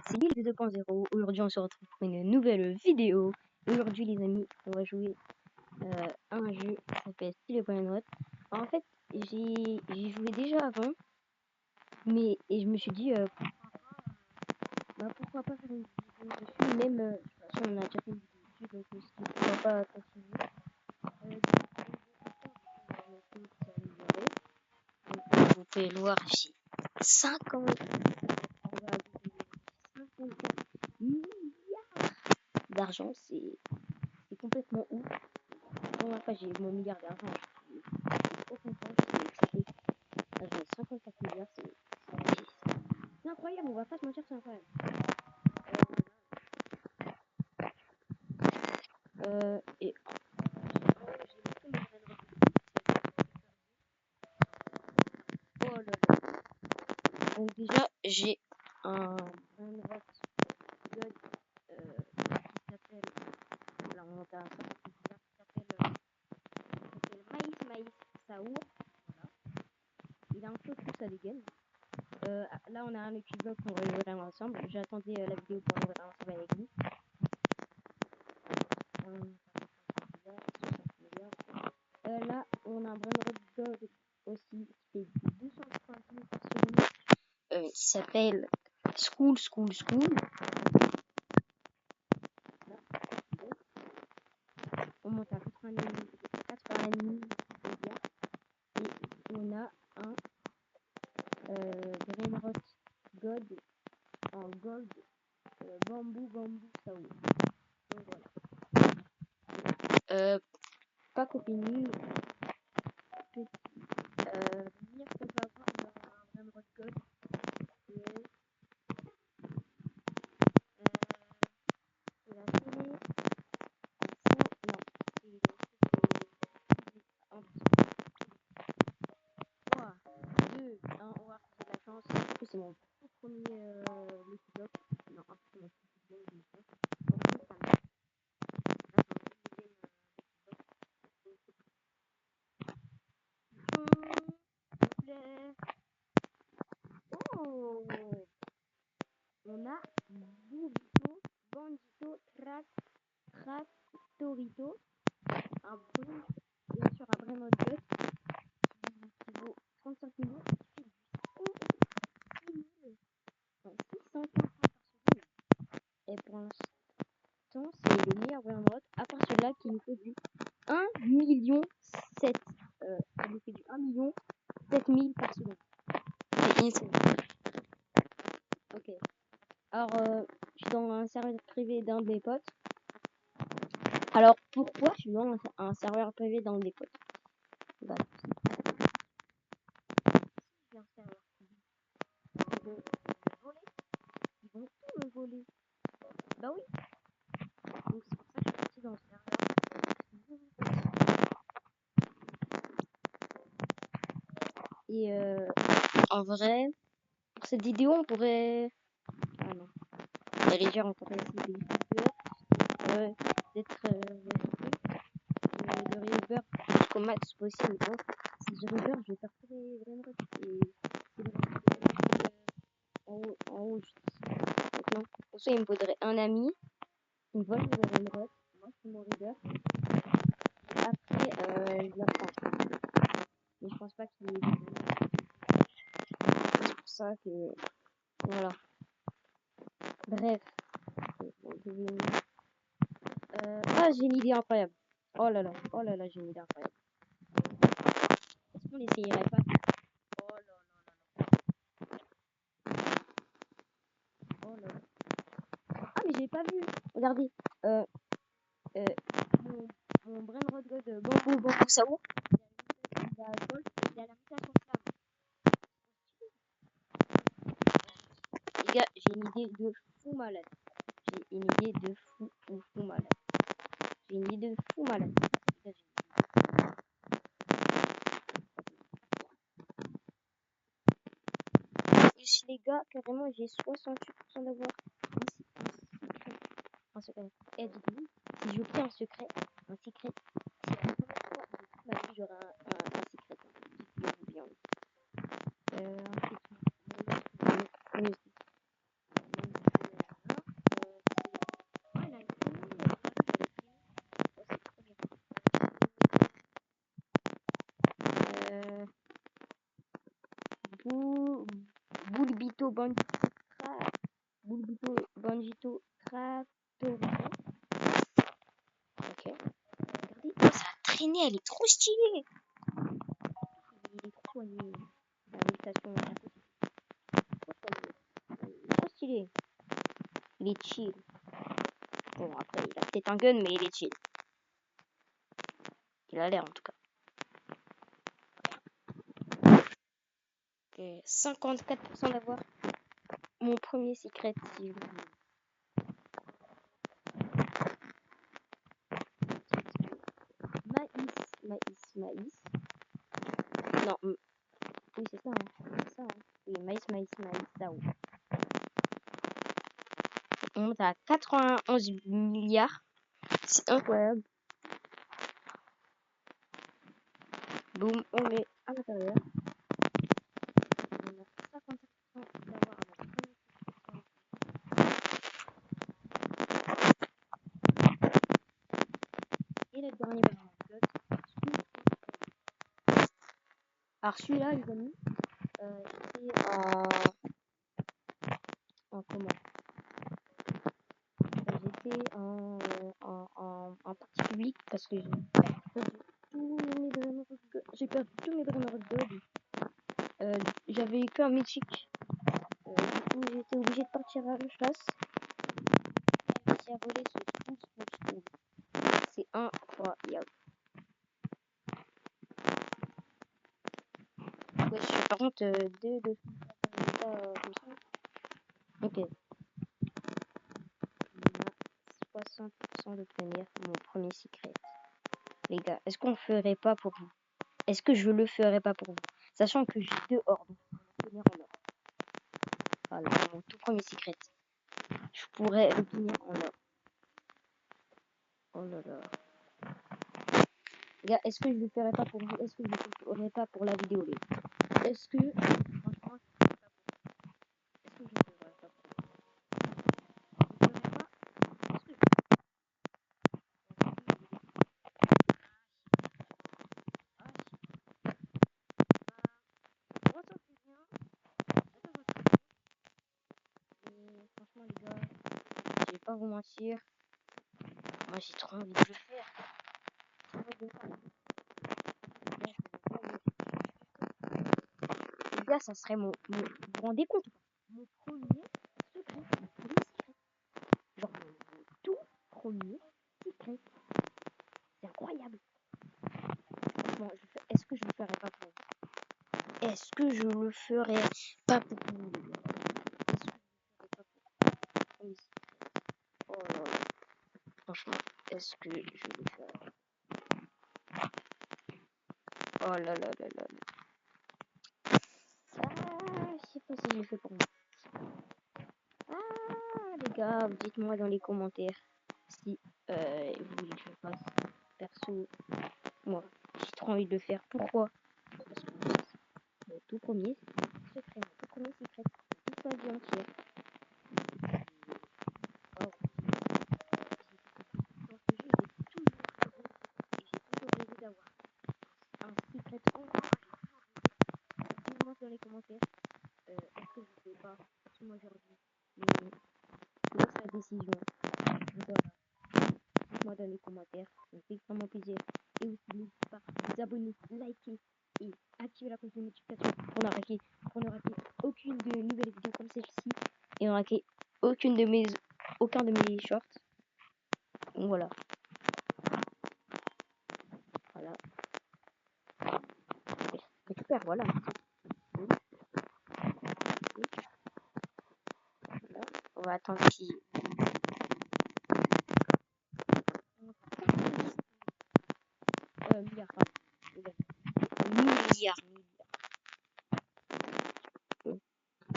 C'est Build 2.0. Aujourd'hui, on se retrouve pour une nouvelle vidéo. Aujourd'hui, les amis, on va jouer à un jeu qui s'appelle Style Brainrot. En fait, j'ai joué déjà avant, mais et je me suis dit pourquoi pas faire une vidéo dessus. Même de toute façon, on a déjà fait une vidéo dessus, donc je me suis dit pourquoi pas continuer. Vous pouvez le voir ici. 50 milliards d'argent, c'est complètement ouf. Bon, après, j'ai mon milliard d'argent. Je suis trop content. Je suis excité. Là, j'ai 54 milliards. C'est incroyable. On va pas se mentir, c'est incroyable. Et oh là là. Donc déjà, j'ai un Brainrot God qui s'appelle, là on monte à un certain qui s'appelle Maïs Saour. Voilà. Il a un peu tout sa dégaine. Là on a un Lucky Block qu'on va ouvrir ensemble. J'attendais la vidéo pour l'ouvrir ensemble avec lui. Là on a un Brainrot God aussi qui fait 230 000 par seconde. Qui s'appelle School. On monte à 80 000 milliards. Et on a un Brainrot God en gold bambou Saoul. Donc voilà. Pas copine. Petit dire qu'on peut avoir un Brainrot God. Et la télé. Non. En 3, 2, 1, on va voir si j'ai de la chance. En plus, c'est mon tout premier Lucky Block. Non, en plus, c'est mon tout premier Lucky Block. Donc, ça me... Là, oh, on a Burrito, Bandito, Trattorito, un bon, bien sûr, un Brainrot God qui vaut 35 millions, qui fait 650 par seconde. Et pour l'instant, c'est le meilleur Brainrot, à part celui-là qui nous fait du 1 million 7. Ça nous fait du 1 million 7 000 par seconde. C'est insane. Ok. Alors, je suis dans un serveur privé d'un de mes potes. Alors, pourquoi je suis dans un serveur privé d'un de mes potes? Bah, c'est un serveur privé. Ils vont me voler. Ils vont tout me voler. Bah oui. Donc, c'est pour ça que je suis parti dans le serveur. Et en vrai, pour cette vidéo, on pourrait... Ah non. Les légères, on pourrait essayer des youtubeurs. D'être de river jusqu'au max possible. Donc, si je river, je vais faire tous les Brainrot et en haut juste. Donc non, pour ça il me faudrait un ami, il me vole le Brainrot, moi je fais mon river, et après je la prends. Mais je pense pas qu'il y ait c'est pour ça que voilà. Bref. Ah, j'ai une idée incroyable. Oh là là, j'ai une idée incroyable. Est-ce qu'on n'essayerait pas? Oh là là là là. Oh là là. Ah, mais j'ai pas vu. Regardez. Mon Brainrot God bambou Saour. Il a gold, il a la mutation flamme. Les gars, j'ai une idée de fou malade. J'ai une idée de fou malade. J'ai une idée de fou malade. Plus les gars, carrément, j'ai 68% d'avoir un secret. Et dites-vous, si j'obtiens un secret, si la première fois de toute ma vie, j'aurai un secret. Dites-le bien. Bandito Craftorico. Ok. Regardez. Oh, sa traînée, elle est trop stylée. Il est trop soigné. La végétation est trop soignée. Il est trop stylé. Il est chill. Bon, après, il a peut-être un gun, mais il est chill. Il a l'air en tout cas. Okay. 54% d'avoir mon premier secret, si je vous dis. Maïs. Non, oui, c'est ça, hein. C'est ça, hein. Oui, maïs, ça, oui. On monte à 91 milliards. C'est incroyable. Boum, on met à l'intérieur. On a 55% d'avoir mon premier secret. Et le dernier ballon. Alors celui-là, les amis, j'étais en comment j'étais en partie publique parce que j'ai perdu tous mes ballons de God. J'avais qu'un mythique. Du coup, j'étais obligé de partir à la chasse. J'ai volé ce spool. C'est incroyable. Ouais, je suis par contre deux de comme ça. Ok. On a 60% d'obtenir mon premier secret. Les gars, est-ce qu'on le ferait pas pour vous? Est-ce que je le ferais pas pour vous? Sachant que j'ai 2 ordres pour l'obtenir en or. Voilà, mon tout premier secret. Je pourrais l'obtenir en or. Oh là là. Les gars, est-ce que je le ferais pas pour vous? Est-ce que je le ferais pas pour la vidéo, les gars? Est-ce que, franchement, est-ce que je le ferais pas pour vous? Je le ferais pas. Est-ce que je ressentez bien? J'attends votre avis. Et franchement, les gars, je vais pas vous mentir. Moi, j'ai trop envie de le faire. Trop envie de le faire. Les gars, ça serait vous vous rendez compte? Mon premier secret. Mon premier secret. Genre, mon tout premier secret. C'est incroyable. Franchement, est-ce que je le ferais pas pour vous? Est-ce que je le ferais pas pour vous, les gars? Est-ce que je le ferais pas pour vous? Oh là là. Franchement, est-ce que je le ferais? Oh là là là là là. Je sais pas si je le fais pour moi. Les gars, dites-moi dans les commentaires si vous voulez que je le fasse. Perso, moi, j'ai trop envie de le faire. Pourquoi? Parce que mon tout premier secret, mon tout premier secret, toute ma vie entière. Wow. Dans ce jeu, j'ai toujours rêvé d'avoir un secret encore. Dites-moi dans les commentaires. Est-ce que je ne fais pas moi aujourd'hui? Mais laisse la décision. Je verrai. Dites-moi dans les commentaires. Ça me fait extrêmement plaisir. Et aussi, n'hésitez pas à vous abonner, liker et activer la cloche de notification pour ne rater aucune de nouvelles vidéos comme celle-ci. Et ne rater aucun de mes shorts. Donc voilà. Voilà. Récupère, voilà. Voilà. On va attendre qu'il... milliards, pardon. Milliards.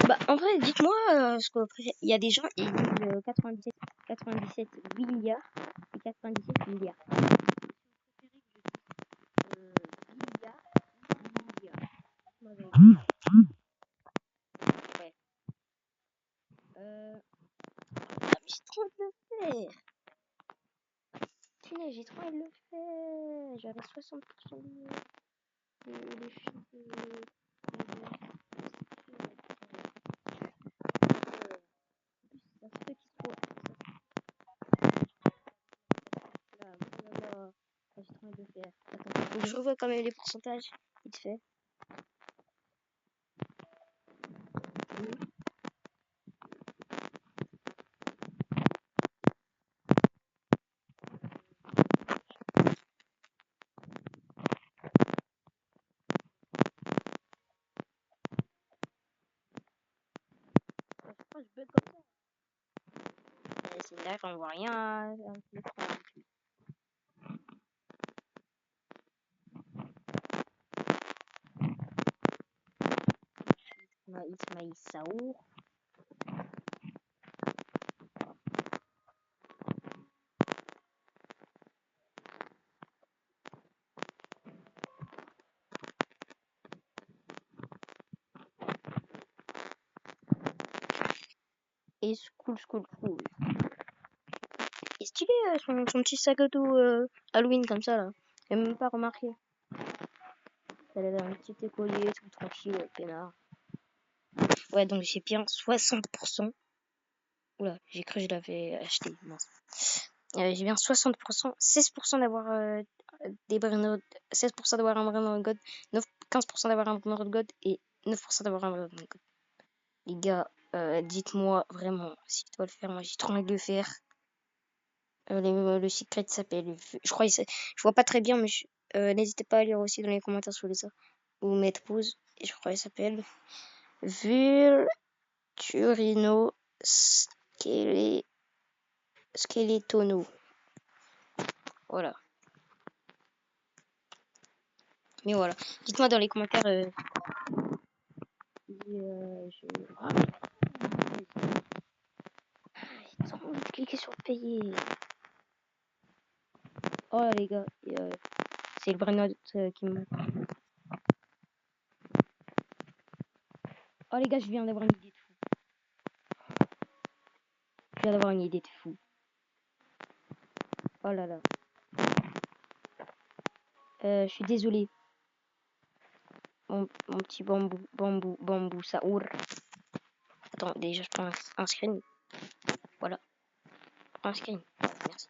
Bah, en vrai, dites-moi ce que vous préférez. Il y a des gens, ils disent 97 milliards et 97 milliards. Ouais. Ah, mais j'ai trop envie de le faire. Punaise, j'ai trop envie de le faire. J'avais 60% de chiffres. super. Attends, faut que je revois quand même les pourcentages, vite fait. Pourquoi je bug comme ça? C'est là qu'on voit rien à l'écran. Maïs, Saour. Et school. Et stylé son petit sac à dos Halloween comme ça là. J'ai même pas remarqué. Elle a un petit écolier tout tranquille, peinard. Ouais, donc j'ai bien 60%. Oula, j'ai cru que je l'avais acheté. Mince. J'ai bien 60%, 16% d'avoir des brain 16% d'avoir un brain god, 15% d'avoir un brain god et 9% d'avoir un brain god. Les gars, dites-moi vraiment si tu dois le faire. Moi, j'ai trop envie de le faire. Le secret s'appelle. Je vois pas très bien, mais n'hésitez pas à lire aussi dans les commentaires sur ça. Ou mettre pause. Et je crois qu'il s'appelle Vulturino Skeletono. Voilà. Mais voilà. Dites-moi dans les commentaires Ah, j'ai trop envie de cliquer sur payer. Oh là, les gars, c'est le Brennot qui me... Oh les gars, je viens d'avoir une idée de fou. Oh là là. Je suis désolé. Mon petit bambou, ça ouvre. Attends, déjà, je prends un screen. Voilà. Un screen. Merci.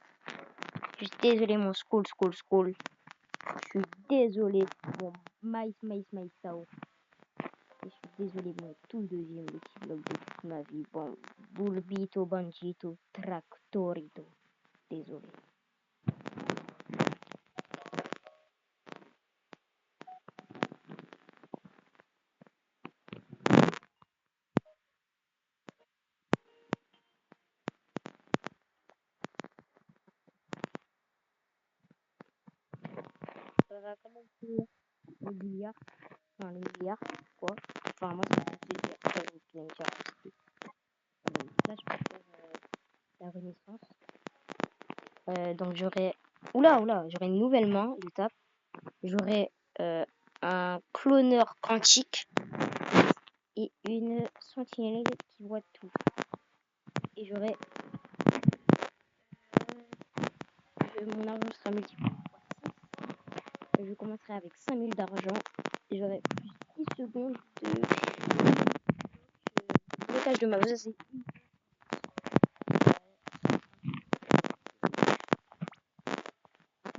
Je suis désolé, mon school. Je suis désolé, mon maïs, ça ouvre. Je suis désolé, mon tout deuxième petit blog de toute ma vie. Bon, Bulbito, Banjito, Tractorito. Désolé. Ça va quand même finir le billard. Enfin, le billard, quoi. Enfin, moi, c'est le billard. Là, je peux faire la renaissance. Donc, j'aurai... Oula, j'aurai une nouvelle main de tape. J'aurai un cloneur quantique et une sentinelle qui voit tout. Et j'aurai... mon argent sera multiplié par 6. Je commencerai avec 5000 d'argent. Et j'aurai plus 10 secondes de blocage de ma base.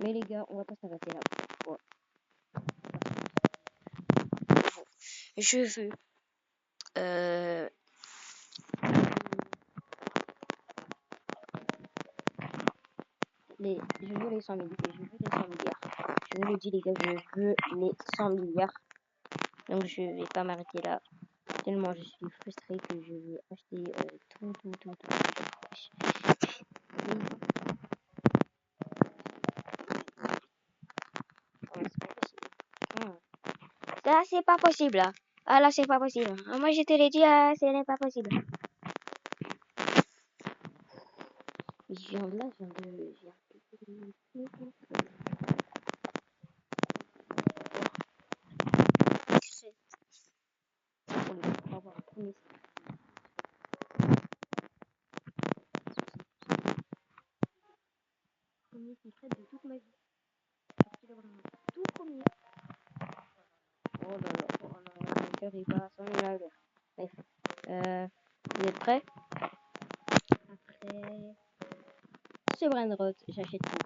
Mais les gars, on va pas s'arrêter là. Ouais. Je veux je veux les 100 milliards. Je vous le dis les gars, je veux les 100 milliards. Donc je vais pas m'arrêter là. Tellement je suis frustrée que je veux acheter tout. Ça c'est pas possible là. Ah là c'est pas possible. Ah, moi je te l'ai dit, ce n'est pas possible. Je viens de là, je viens de... Pour avoir un premier secret de toute ma vie. J'ai d'avoir un tout premier. Oh là là, mon cœur il bat à 100 000 à l'heure. Bref. Vous êtes prêts? Après... Ce Brainrot, j'achète tout.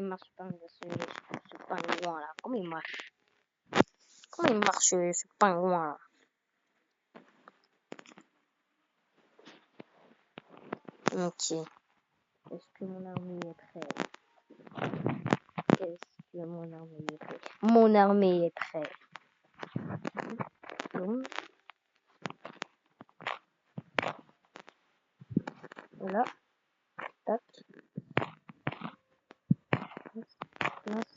marche ce pingouin là? Comment il marche? Comment il marche ce pingouin là? Ok. Est-ce que mon armée est prête? Est-ce que mon armée est prête? Mon armée est prête. Boum. Voilà. Tac. Place.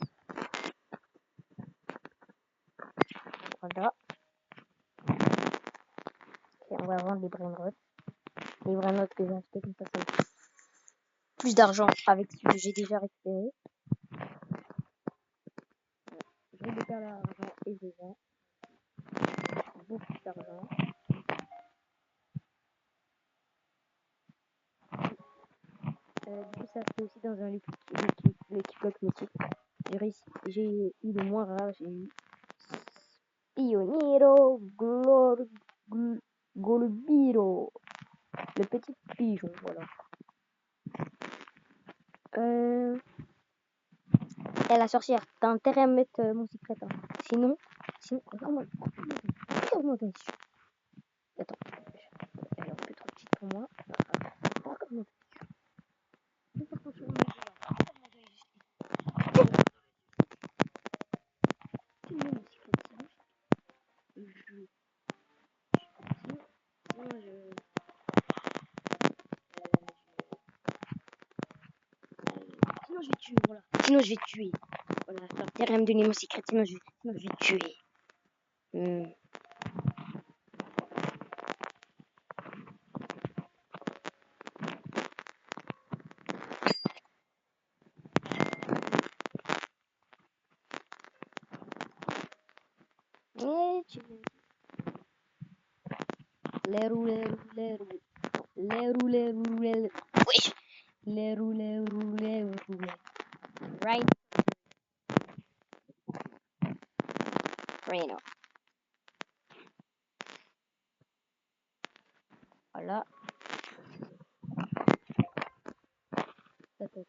Voilà. Ok, on va vendre les brainrots. Les brainrots que j'ai achetés comme ça me fait plus d'argent avec ce que j'ai déjà récupéré. Je récupère l'argent et je vends. Beaucoup d'argent. Du coup, ça fait aussi dans un l'équipe locomotive. J'ai eu le moins rare, j'ai eu Pionero Golbiro, le petit pigeon, voilà. Et la sorcière, t'as intérêt à mettre mon secret. Hein. Sinon, regarde-moi dessus. Attends, elle est un peu trop petite pour moi. Regarde-moi sinon je vais tuer, voilà. Sinon je vais tuer. Voilà, l'intérêt à me donner mon secret, sinon je vais tuer. Et tu les roues. Oui. Les roues. Right. Rhino. Voilà. Ok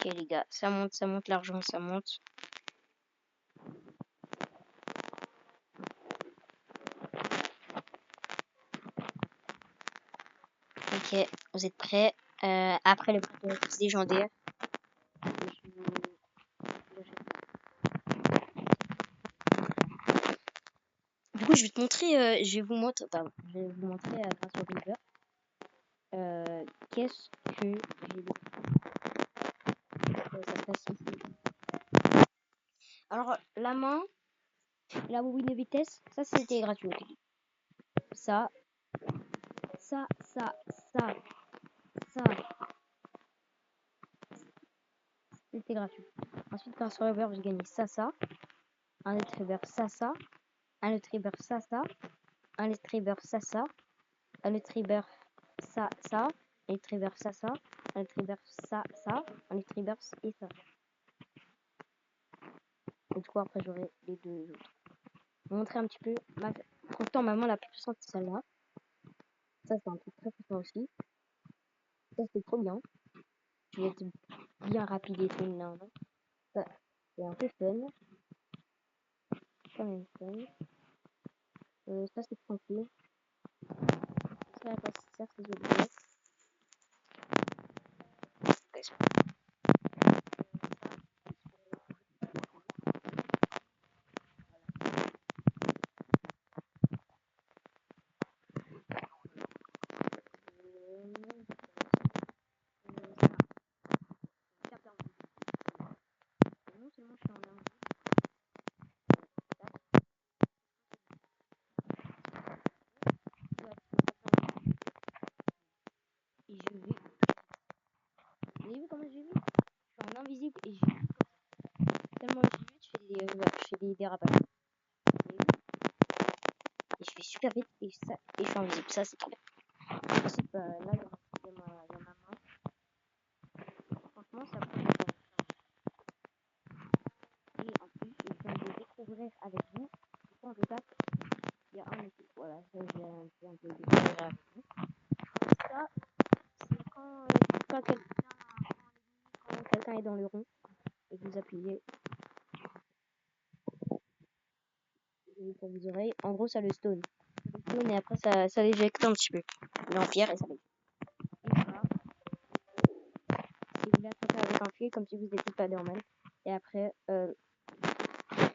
les gars, ça monte l'argent, ça monte. Ok, vous êtes prêts? Après le prix légendaire. Du coup, je vais te montrer, je vais vous montrer grâce au River. Qu'est-ce que j'ai alors, la main, la bobine de vitesse, ça c'était gratuit. Ça, c'était gratuit. Ensuite, grâce au River, j'ai gagné ça. Un Retriever, ça. Un Retriever, ça. Un Retriever, ça. Un Retriever, ça. Un Retriever, ça. Un Retriever, ça. Un Retriever et ça. Et du coup, après, j'aurai les deux autres. Je vais montrer un petit peu. Pourtant, ma main la plus puissante, c'est celle-là. Ça, c'est un truc très puissant aussi. Ça, c'est trop bien. Je vais être bien rapide et tout. Non. Ça, c'est un peu fun. Quand même fun. Ça, c'est tranquille. Ça, la sert ses objets. Non seulement je suis en arme. Et je vais. Vous avez vu comment j'ai vu? Je suis en invisible et j'ai vu. Tellement j'ai vu, je fais des dérapages. Et je vais super vite et je suis invisible. Ça, c'est trop bien. Ensuite, là, il y a ma main. Franchement, ça prend du temps. Et en plus, je viens de découvrir avec vous. Quand je tape, il y a un équipe. Voilà, ça, je viens de découvrir avec vous. Ça, c'est quand quand quelqu'un est dans le rond et que vous appuyez pour vos oreilles, en gros ça le stone. Et après ça l'éjecte un petit peu. Il empire et ça l'éjecte. Et voilà. Et vous l'attrapez avec un fil comme si vous étiez Spider-Man. Et après,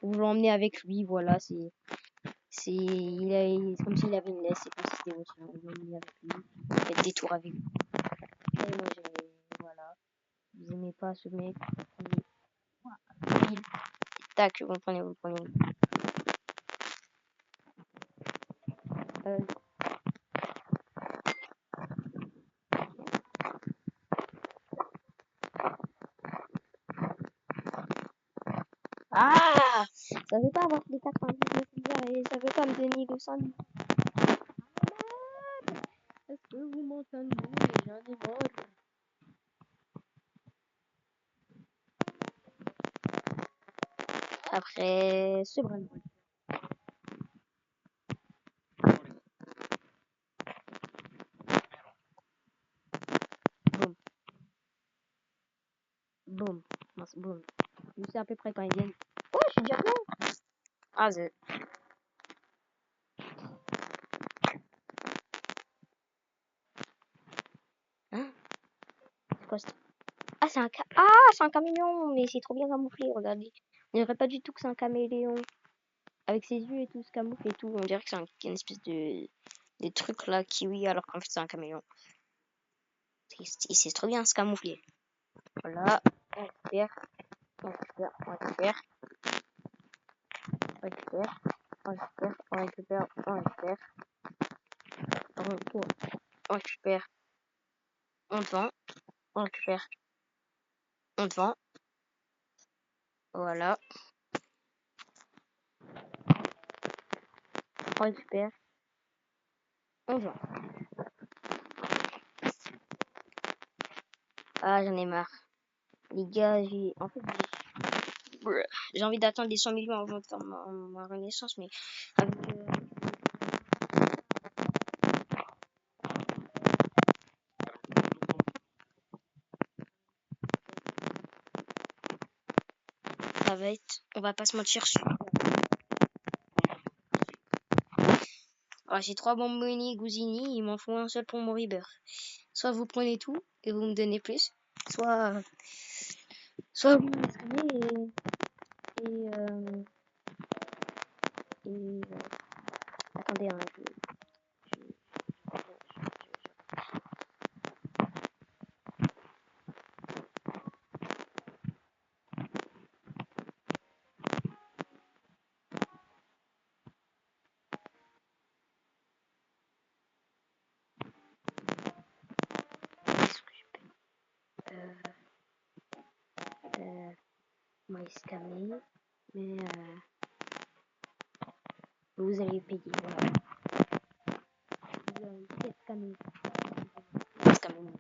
vous l'emmenez avec lui, voilà, c'est comme s'il avait une laisse, c'est comme si c'était votre chien, vous l'emmenez avec lui, faites des tours avec lui. Et moi voilà, vous aimez pas ce mec, tac, vous le prenez. Ah, ça veut pas avoir les 99 milliards et ça veut pas me donner le 100 milliards. Est-ce que vous m'entendez? J'en ai marre. Après ce bras boum, boum, boum. Je sais à peu près quand ils viennent. Oh, je suis déjà plein. Ah, c'est... Hein? C'est quoi ça? Ah, c'est un caméléon, mais c'est trop bien camouflé, regardez. On dirait pas du tout que c'est un caméléon. Avec ses yeux et tout, se camoufle et tout. On dirait que c'est une espèce de truc là, kiwi, alors qu'en fait c'est un caméléon. C'est trop bien se camoufler. Voilà, on récupère, on récupère, on récupère, on récupère, on récupère, on récupère, on récupère, on récupère, on vend, on récupère, on vend. Voilà, on récupère, on vend. Ah, j'en ai marre. Les gars, j'ai envie d'attendre les 100 millions avant de faire ma renaissance, mais avec, ça va être, on va pas se mentir. Alors, j'ai 3 bonbonniers Gouzini, il m'en faut un seul pour mon Rebirth. Soit vous prenez tout et vous me donnez plus, soit vous me laissez et attendez, hein, m'a scamé, mais vous allez payer, voilà. Vous allez peut-être scamé. Scamé.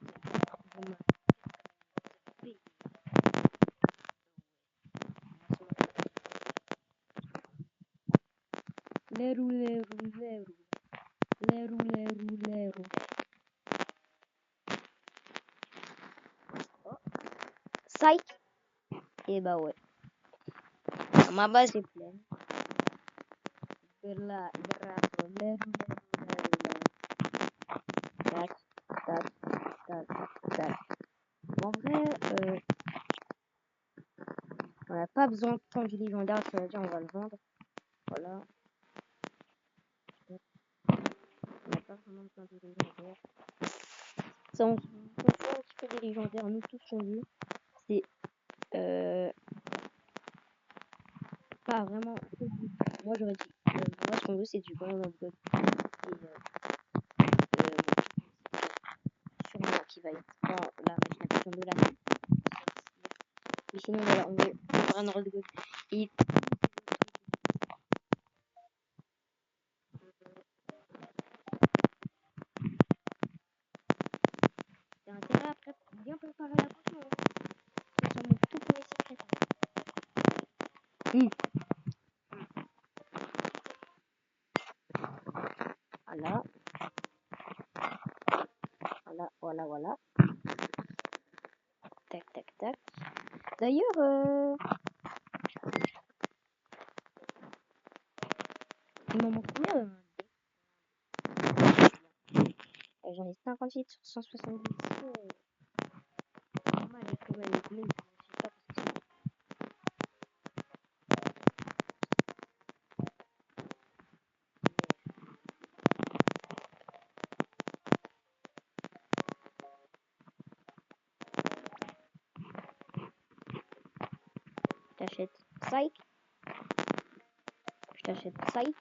Leru. Psych. Et bah ouais. Ma base est pleine. Là, leru. Tac, tac. En vrai, on n'a pas besoin de tant du légendaire, ça veut dire on va le vendre. Voilà. On n'a pas vraiment besoin de légendaire. Ça, on fait un petit peu des légendaires, nous tous sont vus. C'est pas vraiment. Moi j'aurais dit, moi ce qu'on veut c'est du Grand of God. Sûrement qui va être dans la région de la nuit. Mais sinon voilà, on veut du Grand of God. Et t'as intérêt après pour bien préparer la potion. Ça c'est mon tout premier secret. Voilà. tac. D'ailleurs, il m'en manque combien j'en ai 58 sur 170. Normal, combien je sais pas parce que t'achètes Psych. Je t'achète Psych.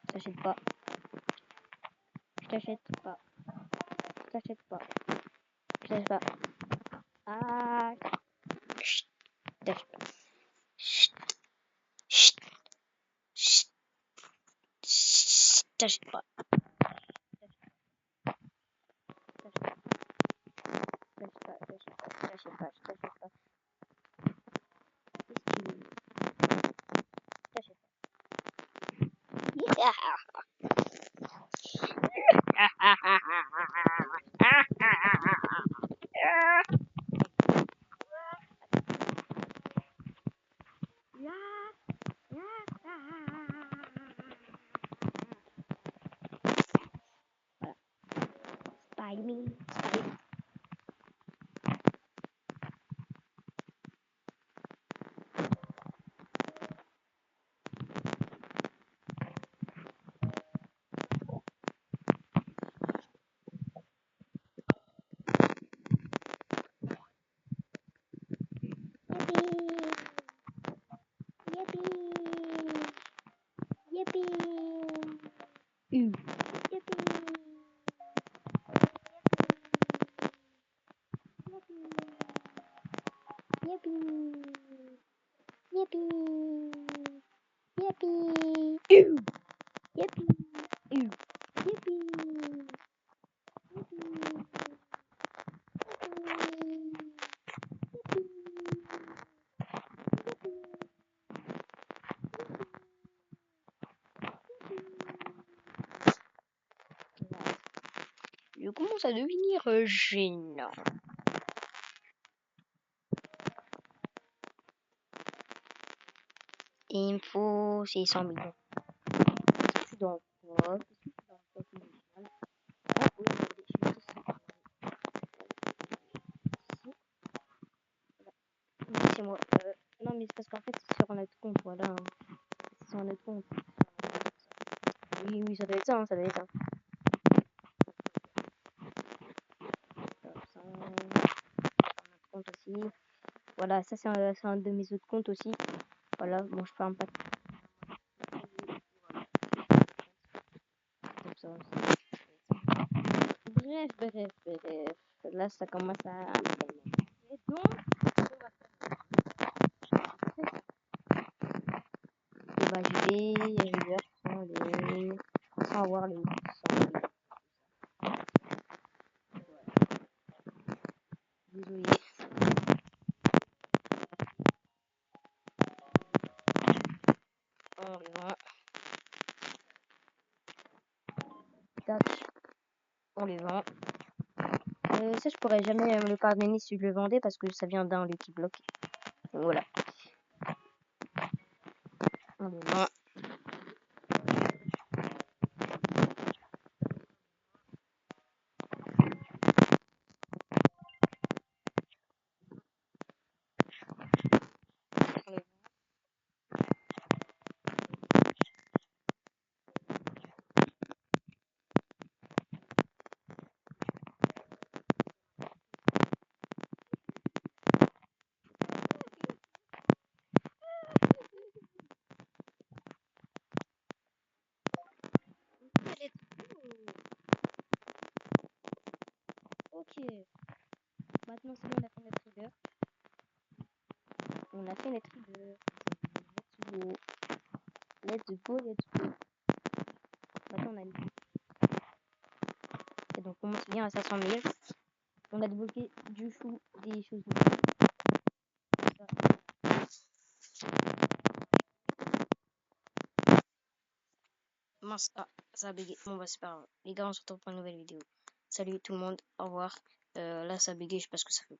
Je t'achète pas. Je t'achète pas. Je t'achète pas. Je t'achète pas. Ah. Chut. Je t'achète pas. Chut. Chut. Chut. Je t'achète pas. Je t'achète pas. Je t'achète pas. Spy me. Spy me. Yippee! Yippee! Yippee! Yippee! Yippee! Yippee! Yippee! Yippee! Je commence à devenir gênant. Et il me faut 600 millions. Je suis dans quoi? Ah oui, je suis c'est moi. Non, mais c'est parce qu'en fait, c'est sur notre compte, voilà. C'est sur notre compte. Oui, oui, ça doit être ça, hein, ça doit être ça. Sur notre compte aussi. Voilà, ça c'est un de mes autres comptes aussi. Voilà, bon, je ferme pas. Donc, ça aussi. Bref. Là, ça commence à. Et donc, bah, je vais sans avoir les. Désolé. On les vend. Tac. On les vend. Ça, je pourrais jamais me le pardonner si je le vendais parce que ça vient d'un Lucky Block. Voilà. On les vend. Ok. Maintenant, c'est bon, on a fait notre trigger. On a fait notre trigger. Let's go. Maintenant, on a une. Et donc, on commence bien à 500 000. On a débloqué du chou, des choses nouvelles. Mince, ça a bugué. Bon, bah, c'est pas grave. Les gars, on se retrouve pour une nouvelle vidéo. Salut tout le monde, au revoir. Là, ça a bugué, je sais pas ce que ça fait.